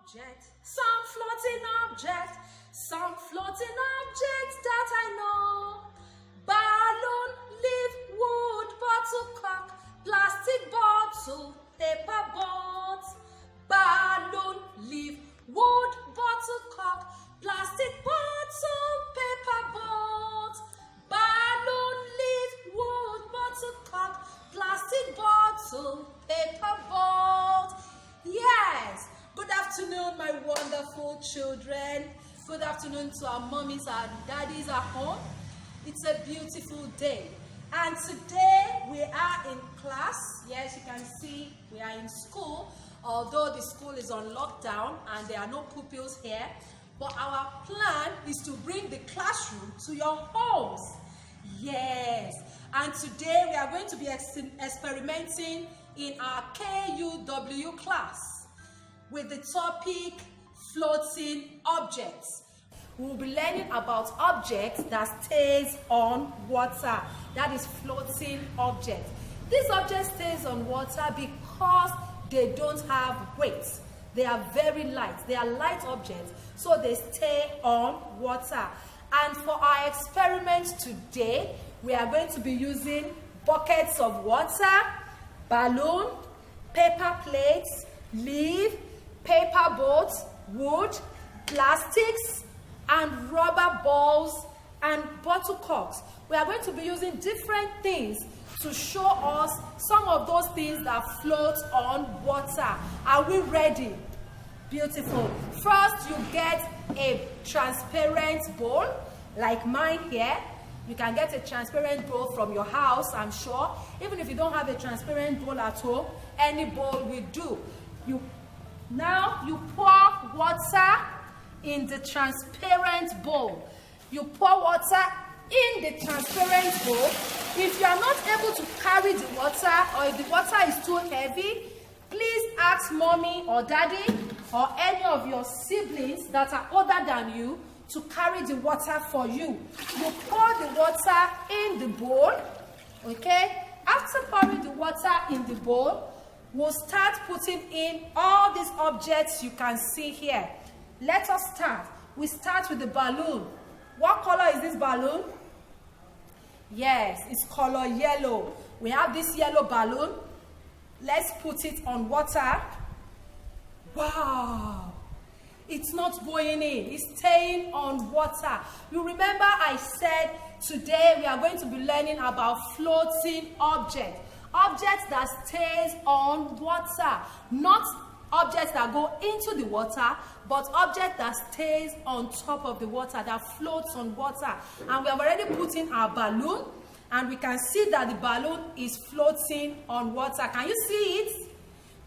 some floating objects that I know. Balloon, leaf, wood, bottle, cork, plastic bottle, paper boat. Balloon, leaf, wood, bottle, cork, plastic bottle, paper boat. Balloon, leaf, wood, bottle, cork, plastic bottle, paper boat. Yes. Good afternoon, my wonderful children. Good afternoon to our mommies and daddies at home. It's a beautiful day. And today we are in class. Yes, you can see we are in school. Although the school is on lockdown and there are no pupils here. But our plan is to bring the classroom to your homes. Yes. And today we are going to be experimenting in our KUW class with the topic floating objects. We will be learning about objects that stays on water. That is floating objects. These objects stays on water because they don't have weight. They are very light. They are light objects, so they stay on water. And for our experiment today, we are going to be using buckets of water, balloon, paper plates, leaf, paper boats, wood, plastics, and rubber balls and bottle corks. We are going to be using different things to show us some of those things that float on water. Are we ready? Beautiful. First, you get a transparent bowl like mine here. You can get a transparent bowl from your house, I'm sure. Even if you don't have a transparent bowl at home, any bowl will do. Now you pour water in the transparent bowl. You pour water in the transparent bowl. If you are not able to carry the water, or if the water is too heavy, please ask mommy or daddy or any of your siblings that are older than you to carry the water for you. You pour the water in the bowl, okay? After pouring the water in the bowl, we'll start putting in all these objects you can see here. Let us start. We start with the balloon. What color is this balloon? Yes, it's color yellow. We have this yellow balloon. Let's put it on water. Wow! It's not going in. It's staying on water. You remember I said today we are going to be learning about floating objects. Objects that stays on water, not objects that go into the water, but objects that stays on top of the water, that floats on water. And we have already put in our balloon, and we can see that the balloon is floating on water. Can you see it?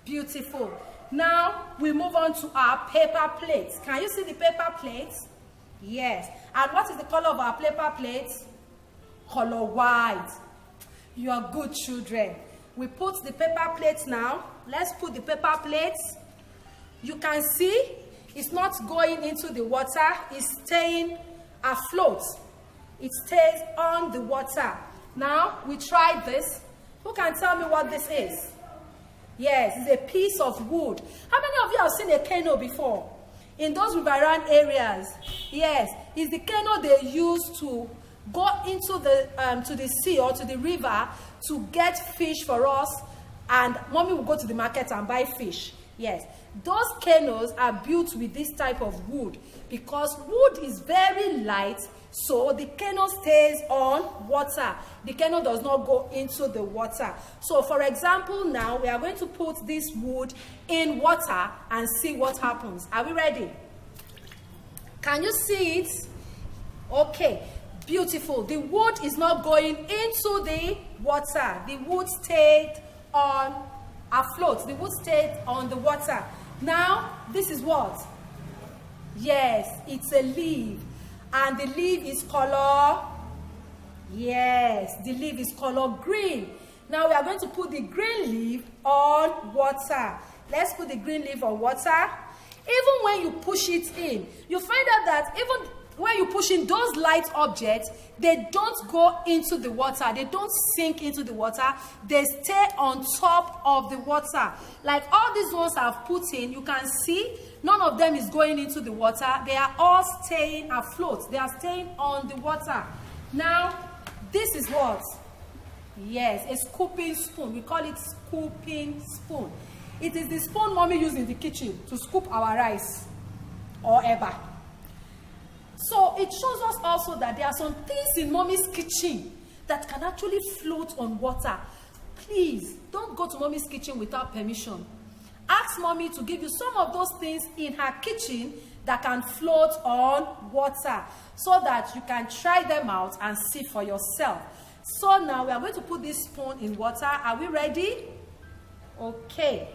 Beautiful. Now we move on to our paper plates. Can you see the paper plates? Yes. And what is the color of our paper plates? Color white. You are good children. We put the paper plates now. Let's put the paper plates. You can see it's not going into the water. It's staying afloat. It stays on the water. Now, we tried this. Who can tell me what this is? Yes, it's a piece of wood. How many of you have seen a canoe before? In those riverine areas. Yes, it's the canoe they use to go into to the sea or to the river to get fish for us, and mommy will go to the market and buy fish. Yes, those canoes are built with this type of wood because wood is very light, so the canoe stays on water. The canoe does not go into the water. So for example, now we are going to put this wood in water and see what happens. Are we ready? Can you see it? Okay. Beautiful. The wood is not going into the water. The wood stayed on afloat. The wood stayed on the water. Now, this is what? Yes, it's a leaf. And the leaf is color? Yes, the leaf is color green. Now, we are going to put the green leaf on water. Let's put the green leaf on water. Even when you push it in, you find out that even when you push in those light objects, they don't go into the water. They don't sink into the water. They stay on top of the water. Like all these ones I've put in, you can see None of them is going into the water. They are all staying afloat. They are staying on the water. Now, this is what? Yes, a scooping spoon. We call it scooping spoon. It is the spoon mommy used in the kitchen to scoop our rice or eba. So it shows us also that there are some things in mommy's kitchen that can actually float on water. Please, don't go to mommy's kitchen without permission. Ask mommy to give you some of those things in her kitchen that can float on water so that you can try them out and see for yourself. So now we are going to put this spoon in water. Are we ready? Okay.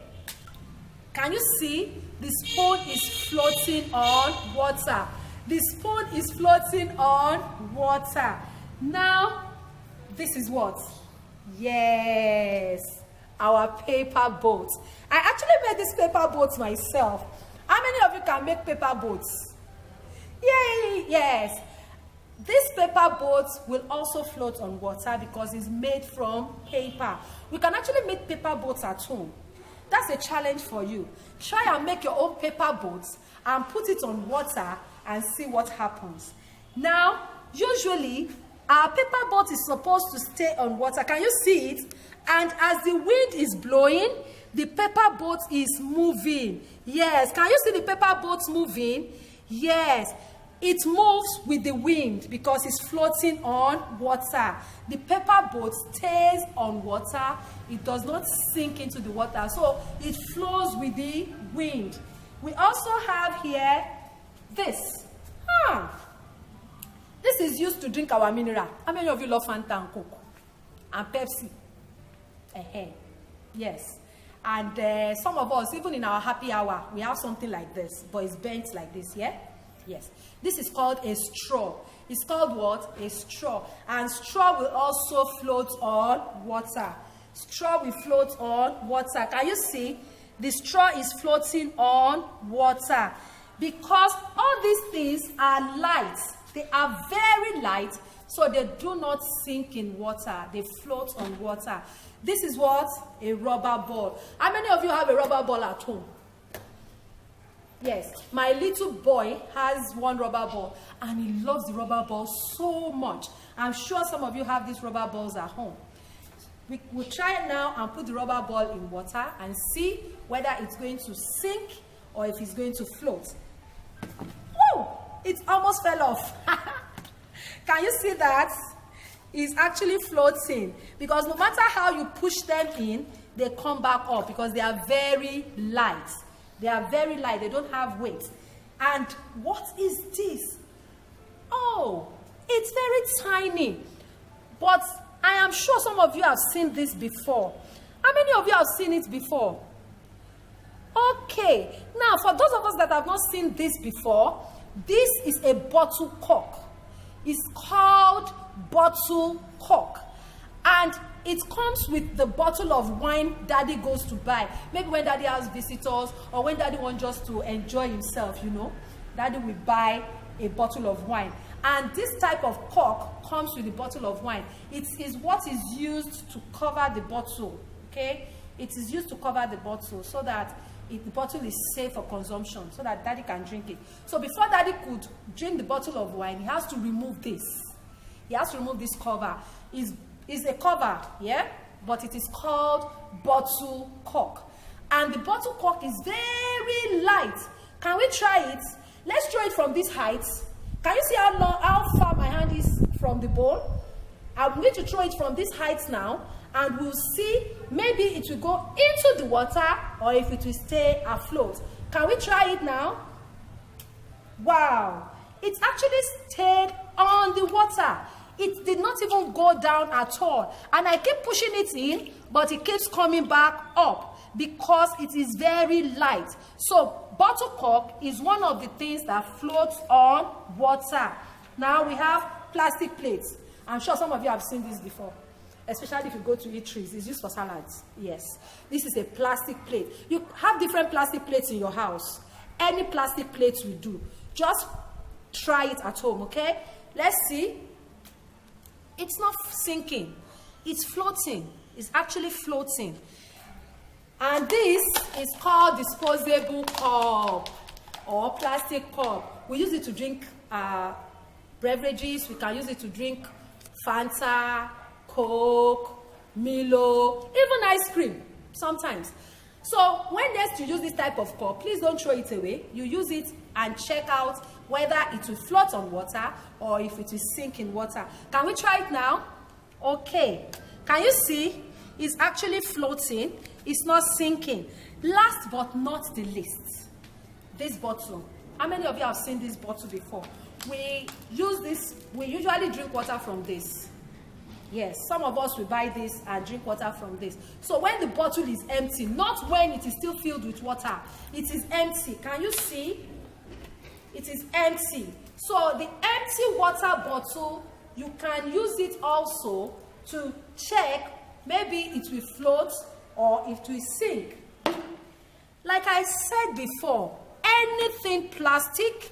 Can you see the spoon is floating on water? The spoon is floating on water. Now, this is what? Yes, our paper boat. I actually made this paper boat myself. How many of you can make paper boats? Yay, yes. This paper boat will also float on water because it's made from paper. We can actually make paper boats at home. That's a challenge for you. Try and make your own paper boats and put it on water and see what happens. Now, usually, our paper boat is supposed to stay on water. Can you see it? And as the wind is blowing, the paper boat is moving. Yes, can you see the paper boat moving? Yes. It moves with the wind because it's floating on water. The paper boat stays on water. It does not sink into the water. So it flows with the wind. We also have here this. This is used to drink our mineral. How many of you love Fanta and Coke? And Pepsi? Yes. And some of us, even in our happy hour, we have something like this. But it's bent like this, yeah? Yes. This is called a straw. It's called what? A straw. And straw will also float on water. Straw will float on water. Can you see? The straw is floating on water. Because all these things are light. They are very light, so they do not sink in water. They float on water. This is what? A rubber ball. How many of you have a rubber ball at home? Yes, my little boy has one rubber ball and he loves the rubber ball so much. I'm sure some of you have these rubber balls at home. We'll try it now and put the rubber ball in water and see whether it's going to sink or if it's going to float. Woo! It almost fell off. Can you see that? It's actually floating because no matter how you push them in, they come back up because they are very light. They are very light. They don't have weight. And what is this? Oh, it's very tiny. But I am sure some of you have seen this before. How many of you have seen it before? Okay. Now, for those of us that have not seen this before, this is a bottle cork. It's called bottle cork. And it comes with the bottle of wine daddy goes to buy. Maybe when daddy has visitors or when daddy wants just to enjoy himself, you know, daddy will buy a bottle of wine. And this type of cork comes with the bottle of wine. It is what is used to cover the bottle, okay? It is used to cover the bottle so that the bottle is safe for consumption, so that daddy can drink it. So before daddy could drink the bottle of wine, he has to remove this. He has to remove this cover. It's a cover, yeah? But it is called bottle cork. And the bottle cork is very light. Can we try it? Let's throw it from this height. Can you see how far my hand is from the bowl? I'm going to throw it from this height now, and we'll see maybe it will go into the water or if it will stay afloat. Can we try it now? Wow, it actually stayed on the water. It did not even go down at all. And I keep pushing it in, but it keeps coming back up because it is very light. So bottle cork is one of the things that floats on water. Now we have plastic plates. I'm sure some of you have seen this before, especially if you go to eateries. It's used for salads. Yes. This is a plastic plate. You have different plastic plates in your house. Any plastic plates will do. Just try it at home, okay? Let's see. It's not sinking. It's floating. It's actually floating. And this is called disposable cup. or plastic cup. We use it to drink beverages. We can use it to drink Fanta, Coke, Milo, even ice cream sometimes. So when next you use this type of cup, please don't throw it away. You use it and check out whether it will float on water or if it will sink in water. Can we try it now? Okay. Can you see? It's actually floating. It's not sinking. Last but not the least, this bottle. How many of you have seen this bottle before? We usually drink water from this. Yes, some of us will buy this and drink water from this. So when the bottle is empty, not when it is still filled with water, it is empty. Can you see? It is empty. So the empty water bottle, you can use it also to check maybe it will float or it will sink. Like I said before, anything plastic,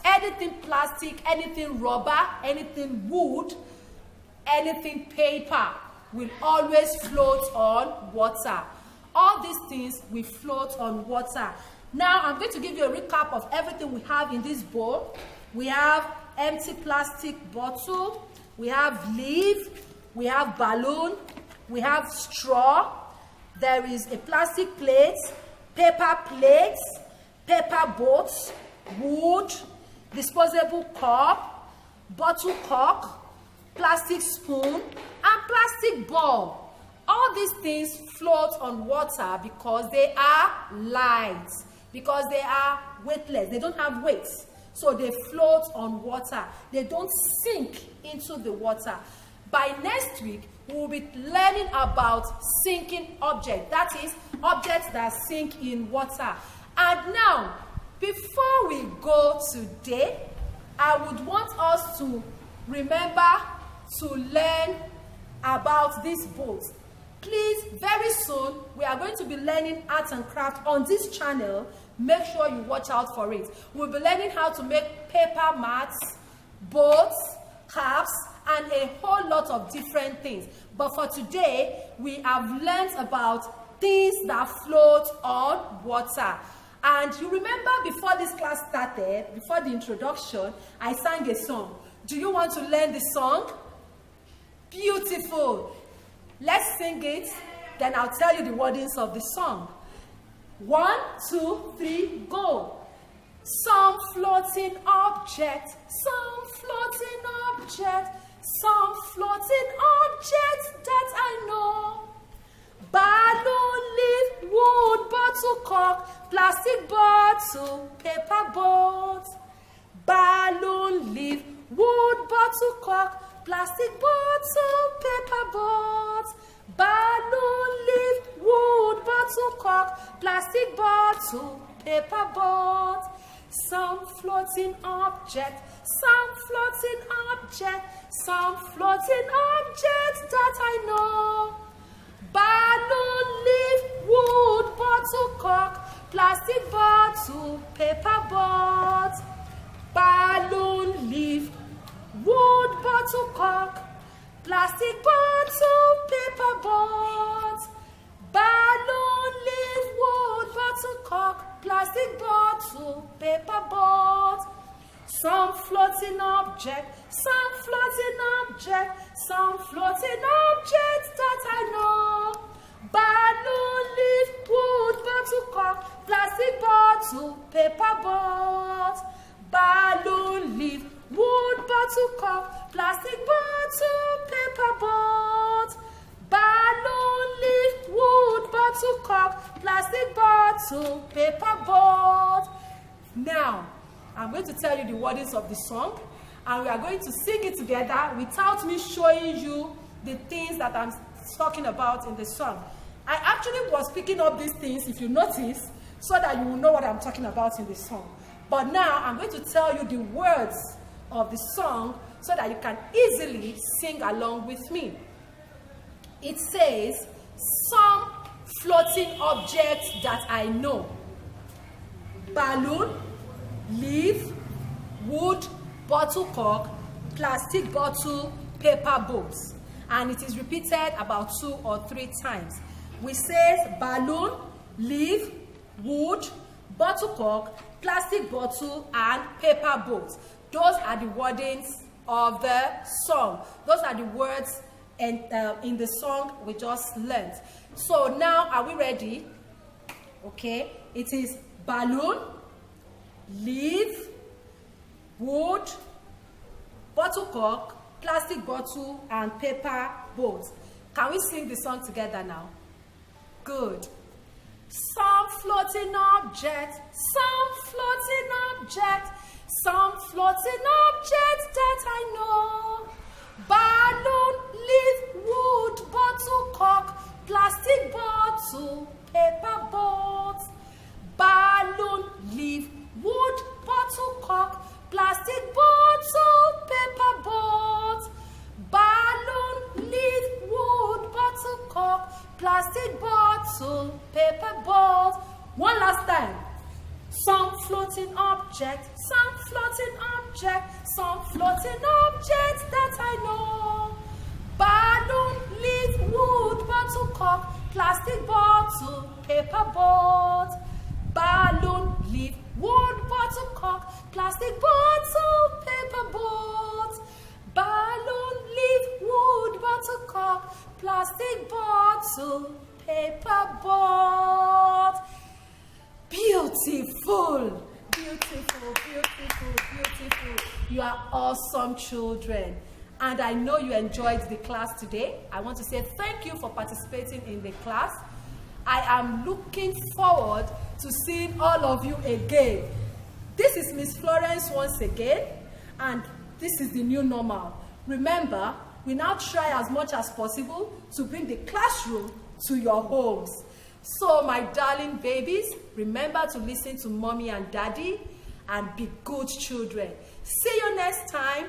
anything rubber, anything wood, anything paper will always float on water. All these things will float on water. Now I'm going to give you a recap of everything we have in this bowl. We have empty plastic bottle, we have leaf, we have balloon, we have straw, there is a plastic plate, paper plates, paper boats, wood, disposable cup, bottle cork, plastic spoon, and plastic ball. All these things float on water because they are light, because they are weightless. They don't have weight, so they float on water. They don't sink into the water. By next week, we will be learning about sinking objects. That is, objects that sink in water. And now, before we go today, I would want us to remember to learn about this boat. Please, very soon, we are going to be learning art and craft on this channel. Make sure you watch out for it. We'll be learning how to make paper mats, boats, caps, and a whole lot of different things. But for today, we have learned about things that float on water. And you remember before this class started, before the introduction, I sang a song. Do you want to learn the song? Beautiful. Let's sing it, then I'll tell you the wordings of the song. 1, 2, 3, go. Some floating object, some floating object, some floating object that I know. Balloon, leaf, wood, bottle cork, plastic bottle, paper boat. Balloon, leaf, wood, bottle cork, plastic bottle, paper boat. Balloon, leaf, wood, bottle cork, plastic bottle, paper boat. Some floating object, some floating object, some floating object that I know. Balloon, leaf, wood, bottle cork, plastic bottle, paper boat. Balloon, leaf, wood, bottle cork, plastic bottle, paper boat. Balloon, leaf, wood, bottle cork, plastic bottle, paper boat. Some floating object, some floating object, some floating object that I know. Balloon, leaf, wood, bottle cork, plastic bottle, paper boat. Balloon, leaf, wood, bottle cork, plastic bottle, paper boat. Balloon, leaf, wood, bottle cork, plastic bottle, paper boat. Now, I'm going to tell you the wordings of the song, and we are going to sing it together without me showing you the things that I'm talking about in the song. I actually was picking up these things, if you notice, so that you will know what I'm talking about in the song. But now I'm going to tell you the words of the song so that you can easily sing along with me. It says, some floating objects that I know. Balloon, leaf, wood, bottle cork, plastic bottle, paper boats. And it is repeated about 2 or 3 times. We say balloon, leaf, wood, bottle cork, plastic bottle, and paper boat. Those are the wordings of the song. Those are the words in the song we just learned. So now, are we ready? Okay, it is balloon, leaf, wood, bottle cork, plastic bottle, and paper boat. Can we sing the song together now? Good. Some floating object, some floating object, some floating object that I know. Balloon, leaf, wood, bottle cork, plastic bottle, paper boat. Balloon, leaf, wood, bottle cork, plastic bottle, paper boat. Balloon, leaf, wood, bottle cork, plastic bottle, paper boat. One last time. Some floating object, some floating object, some floating object that I know. Balloon, leaf, wood, bottle cork, plastic bottle, paper boat. Balloon, leaf, wood, bottle cork, plastic bottle, paper boat. Balloon, leaf, wood, bottle cork, plastic bottle, paper boat. Beautiful, beautiful, beautiful, beautiful. You are awesome children. And I know you enjoyed the class today. I want to say thank you for participating in the class. I am looking forward to seeing all of you again. This is Miss Florence once again, and this is the new normal. Remember, we now try as much as possible to bring the classroom to your homes. So, my darling babies, remember to listen to mommy and daddy and be good children. See you next time.